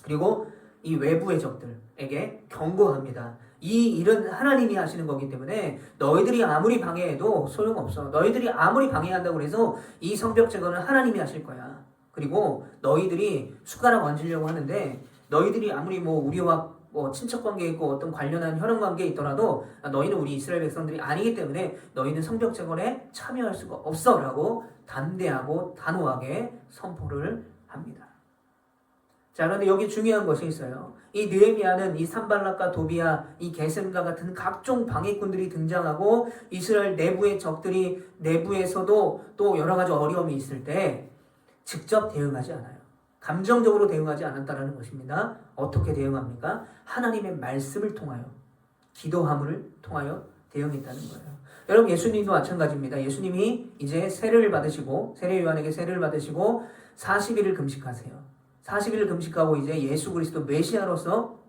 그리고 이 외부의 적들에게 경고합니다. 이 일은 하나님이 하시는 거기 때문에 너희들이 아무리 방해해도 소용없어. 너희들이 아무리 방해한다고 해서 이 성벽 제거는 하나님이 하실 거야. 그리고 너희들이 숟가락 얹으려고 하는데 너희들이 아무리 우리와 친척 관계 있고 어떤 관련한 혈연 관계에 있더라도 너희는 우리 이스라엘 백성들이 아니기 때문에 너희는 성벽 재건에 참여할 수가 없어 라고 담대하고 단호하게 선포를 합니다. 자, 그런데 여기 중요한 것이 있어요. 이 느헤미야는 이 산발락과 도비야, 이 게셈과 같은 각종 방해꾼들이 등장하고 이스라엘 내부의 적들이 내부에서도 또 여러 가지 어려움이 있을 때 직접 대응하지 않아요. 감정적으로 대응하지 않았다는 것입니다. 어떻게 대응합니까? 하나님의 말씀을 통하여, 기도함을 통하여 대응했다는 거예요. 여러분, 예수님도 마찬가지입니다. 예수님이 이제 세례를 받으시고, 세례 요한에게 세례를 받으시고 40일을 금식하세요. 40일을 금식하고 이제 예수 그리스도 메시아로서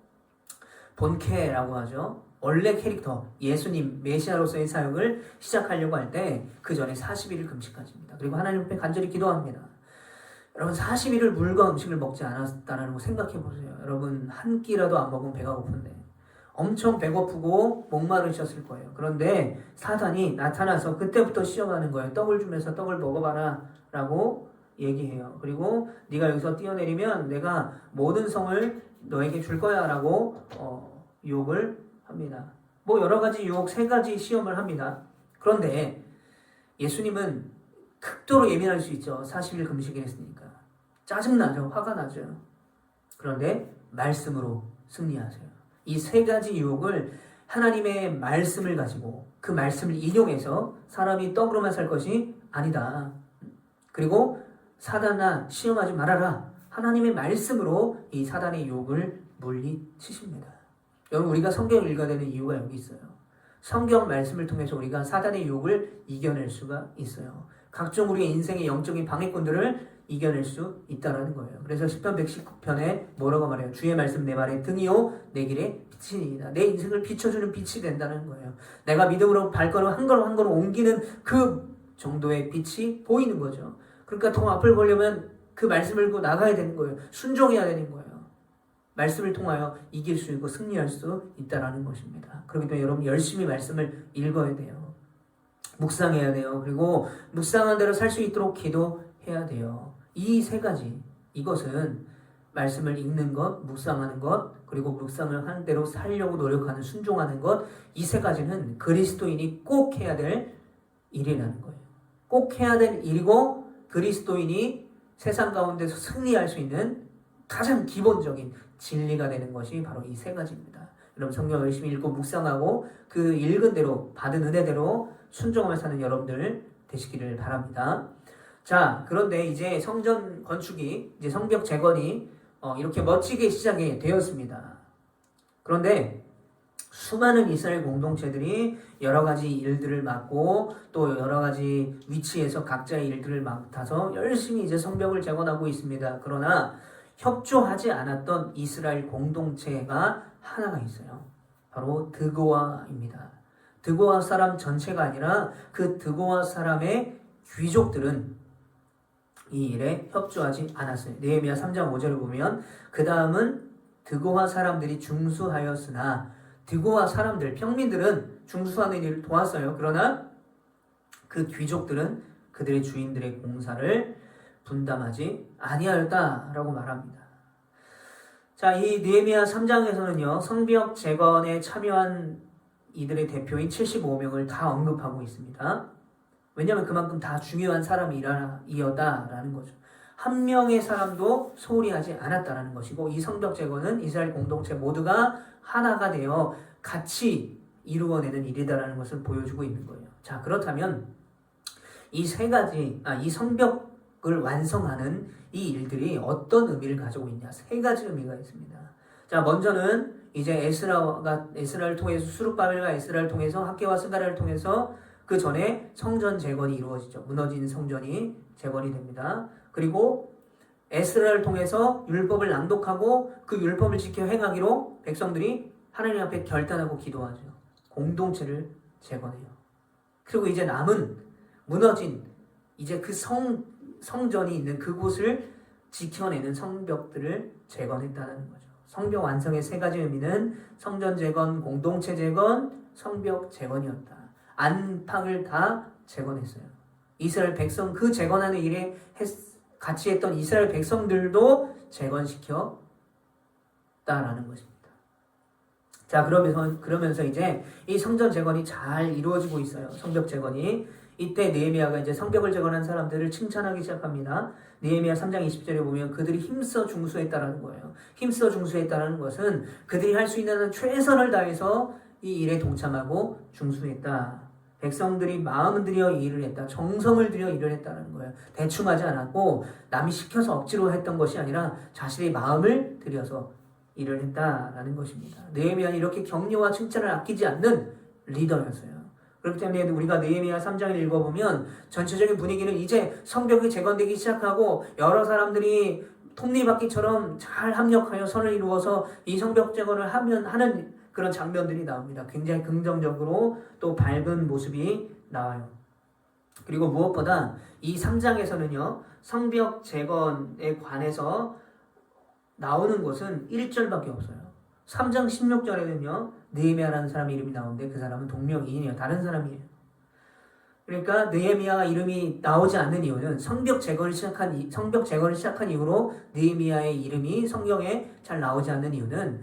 본캐라고 하죠. 원래 캐릭터, 예수님 메시아로서의 사역을 시작하려고 할 때 그 전에 40일을 금식하십니다. 그리고 하나님 앞에 간절히 기도합니다. 여러분 40일을 물과 음식을 먹지 않았다는 거 생각해 보세요. 여러분 한 끼라도 안 먹으면 배가 고픈데 엄청 배고프고 목마르셨을 거예요. 그런데 사단이 나타나서 그때부터 시험하는 거예요. 떡을 주면서 떡을 먹어봐라 라고 얘기해요. 그리고 네가 여기서 뛰어내리면 내가 모든 성을 너에게 줄 거야 라고 유혹을 합니다. 여러 가지 유혹, 세 가지 시험을 합니다. 그런데 예수님은 극도로 예민할 수 있죠. 40일 금식을 했으니까. 짜증나죠. 화가 나죠. 그런데 말씀으로 승리하세요. 이 세 가지 유혹을 하나님의 말씀을 가지고 그 말씀을 인용해서 사람이 떡으로만 살 것이 아니다. 그리고 사단아 시험하지 말아라. 하나님의 말씀으로 이 사단의 유혹을 물리치십니다. 여러분 우리가 성경을 읽어야 되는 이유가 여기 있어요. 성경 말씀을 통해서 우리가 사단의 유혹을 이겨낼 수가 있어요. 각종 우리의 인생의 영적인 방해꾼들을 이겨낼 수 있다는 거예요. 그래서 시편 119편에 뭐라고 말해요? 주의 말씀 내 발의 등이요 내 길의 빛이니이다. 내 인생을 비춰주는 빛이 된다는 거예요. 내가 믿음으로 발걸음 한 걸음 한 걸음 옮기는 그 정도의 빛이 보이는 거죠. 그러니까 더 앞을 보려면 그 말씀을 읽고 나가야 되는 거예요. 순종해야 되는 거예요. 말씀을 통하여 이길 수 있고 승리할 수 있다는 것입니다. 그렇기 때문에 여러분 열심히 말씀을 읽어야 돼요. 묵상해야 돼요. 그리고 묵상한 대로 살 수 있도록 기도해야 돼요. 이 세 가지, 이것은 말씀을 읽는 것, 묵상하는 것, 그리고 묵상을 하는 대로 살려고 노력하는, 순종하는 것, 이 세 가지는 그리스도인이 꼭 해야 될 일이라는 거예요. 꼭 해야 될 일이고 그리스도인이 세상 가운데서 승리할 수 있는 가장 기본적인 진리가 되는 것이 바로 이 세 가지입니다. 여러분 성경 열심히 읽고 묵상하고 그 읽은 대로 받은 은혜대로 순종하며 사는 여러분들 되시기를 바랍니다. 자, 그런데 이제 성전 건축이, 이제 성벽 재건이 이렇게 멋지게 시작이 되었습니다. 그런데 수많은 이스라엘 공동체들이 여러 가지 일들을 맡고 또 여러 가지 위치에서 각자의 일들을 맡아서 열심히 이제 성벽을 재건하고 있습니다. 그러나 협조하지 않았던 이스라엘 공동체가 하나가 있어요. 바로 드고아입니다. 드고아 사람 전체가 아니라 그 드고아 사람의 귀족들은 이 일에 협조하지 않았어요. 느헤미야 3장 5절을 보면 그 다음은 드고아 사람들이 중수하였으나 드고아 사람들, 평민들은 중수하는 일을 도왔어요. 그러나 그 귀족들은 그들의 주인들의 공사를 분담하지 아니하였다라고 말합니다. 자, 이 느헤미야 3장에서는요, 성벽 재건에 참여한 이들의 대표인 75명을 다 언급하고 있습니다. 왜냐하면 그만큼 다 중요한 사람이었다라는 거죠. 한 명의 사람도 소홀히 하지 않았다라는 것이고, 이 성벽 제거는 이스라엘 공동체 모두가 하나가 되어 같이 이루어내는 일이다라는 것을 보여주고 있는 거예요. 자, 그렇다면 이 세 가지, 이 성벽을 완성하는 이 일들이 어떤 의미를 가지고 있냐? 세 가지 의미가 있습니다. 자, 먼저는 이제 에스라를 통해서, 수룹바벨과 에스라를 통해서, 학개와 스가랴를 통해서 그 전에 성전 재건이 이루어지죠. 무너진 성전이 재건이 됩니다. 그리고 에스라를 통해서 율법을 낭독하고 그 율법을 지켜 행하기로 백성들이 하나님 앞에 결단하고 기도하죠. 공동체를 재건해요. 그리고 이제 남은 무너진 이제 그 성전이 있는 그곳을 지켜내는 성벽들을 재건했다는 거죠. 성벽 완성의 세 가지 의미는 성전 재건, 공동체 재건, 성벽 재건이었다. 안팎을 다 재건했어요. 이스라엘 백성, 그 재건하는 일에 같이 했던 이스라엘 백성들도 재건시켰다라는 것입니다. 자, 그러면서 이제 이 성전 재건이 잘 이루어지고 있어요. 성벽 재건이. 이때 느헤미야가 이제 성벽을 재건한 사람들을 칭찬하기 시작합니다. 느헤미야 3장 20절에 보면 그들이 힘써 중수했다라는 거예요. 힘써 중수했다라는 것은 그들이 할 수 있는 최선을 다해서 이 일에 동참하고 중수했다. 백성들이 마음을 들여 일을 했다. 정성을 들여 일을 했다는 거예요. 대충 하지 않았고 남이 시켜서 억지로 했던 것이 아니라 자신의 마음을 들여서 일을 했다라는 것입니다. 느헤미야는 이렇게 격려와 칭찬을 아끼지 않는 리더였어요. 그렇기 때문에 우리가 느헤미야 3장을 읽어보면 전체적인 분위기는 이제 성벽이 재건되기 시작하고 여러 사람들이 톱니바퀴처럼 잘 합력하여 선을 이루어서 이 성벽 재건을 하는 그런 장면들이 나옵니다. 굉장히 긍정적으로 또 밝은 모습이 나와요. 그리고 무엇보다 이 3장에서는요, 성벽 재건에 관해서 나오는 것은 1절밖에 없어요. 3장 16절에는요, 느헤미야라는 사람 이름이 나오는데 그 사람은 동명이인이에요. 다른 사람이에요. 그러니까 느헤미야 이름이 나오지 않는 이유는 성벽 재건을 시작한 이후로 느헤미야의 이름이 성경에 잘 나오지 않는 이유는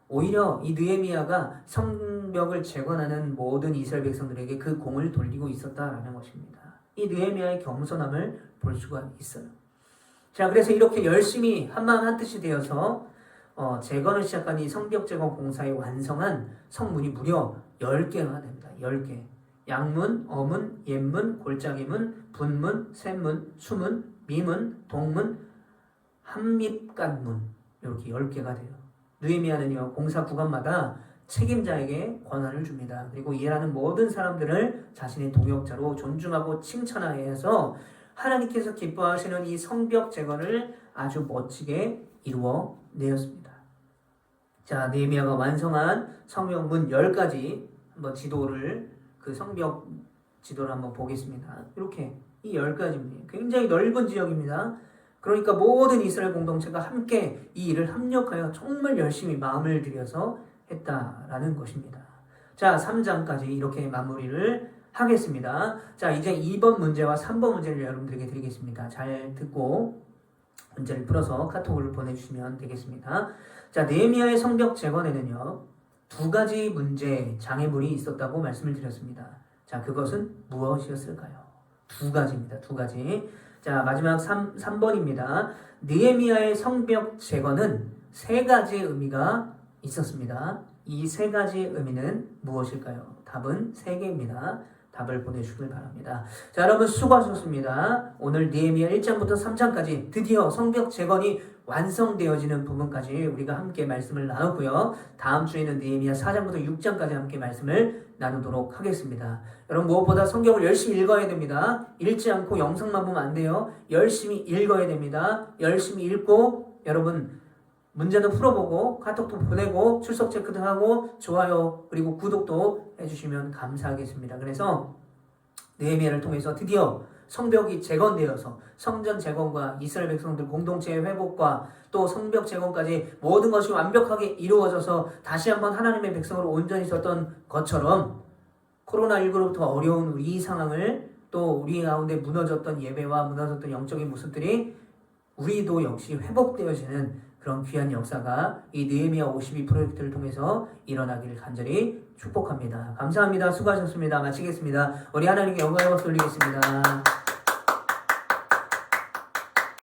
오히려 이 느헤미야가 성벽을 재건하는 모든 이스라엘 백성들에게 그 공을 돌리고 있었다라는 것입니다. 이 느헤미야의 겸손함을 볼 수가 있어요. 자, 그래서 이렇게 열심히 한마음 한뜻이 되어서 재건을 시작한 이 성벽 재건 공사에 완성한 성문이 무려 10개가 됩니다. 10개. 양문, 어문, 옛문, 골짜기문, 분문, 샘문, 수문, 미문, 동문, 한밑간문, 이렇게 10개가 돼요. 느헤미야는요, 공사 구간마다 책임자에게 권한을 줍니다. 그리고 일하는 모든 사람들을 자신의 동역자로 존중하고 칭찬하여서 하나님께서 기뻐하시는 이 성벽 재건을 아주 멋지게 이루어 내었습니다. 자, 느헤미야가 완성한 성벽문 10가지 한번 그 성벽 지도를 한번 보겠습니다. 이렇게 이 10가지입니다. 굉장히 넓은 지역입니다. 그러니까 모든 이스라엘 공동체가 함께 이 일을 합력하여 정말 열심히 마음을 들여서 했다라는 것입니다. 자, 3장까지 이렇게 마무리를 하겠습니다. 자, 이제 2번 문제와 3번 문제를 여러분들에게 드리겠습니다. 잘 듣고 문제를 풀어서 카톡을 보내주시면 되겠습니다. 자, 느헤미야의 성벽 재건에는요, 2가지 문제, 장애물이 있었다고 말씀을 드렸습니다. 자, 그것은 무엇이었을까요? 2가지입니다. 2가지. 자, 마지막 3번입니다. 느헤미야의 성벽 재건은 3가지 의미가 있었습니다. 이 3가지 의미는 무엇일까요? 답은 3개입니다. 답을 보내주시길 바랍니다. 자, 여러분 수고하셨습니다. 오늘 느헤미야 1장부터 3장까지 드디어 성벽 재건이 완성되어지는 부분까지 우리가 함께 말씀을 나눴고요. 다음 주에는 느헤미야 4장부터 6장까지 함께 말씀을 나누도록 하겠습니다. 여러분 무엇보다 성경을 열심히 읽어야 됩니다. 읽지 않고 영상만 보면 안 돼요. 열심히 읽어야 됩니다. 열심히 읽고 여러분 문제도 풀어보고 카톡도 보내고 출석 체크도 하고 좋아요 그리고 구독도 해주시면 감사하겠습니다. 그래서 느헤미야를 통해서 드디어 성벽이 재건되어서 성전 재건과 이스라엘 백성들 공동체의 회복과 또 성벽 재건까지 모든 것이 완벽하게 이루어져서 다시 한번 하나님의 백성으로 온전히 섰던 것처럼 코로나19로부터 어려운 우리 이 상황을 또 우리 가운데 무너졌던 예배와 무너졌던 영적인 모습들이 우리도 역시 회복되어지는 그런 귀한 역사가 이 느헤미야 52 프로젝트를 통해서 일어나기를 간절히 축복합니다. 감사합니다. 수고하셨습니다. 마치겠습니다. 우리 하나님께 영광의 박수 올리겠습니다.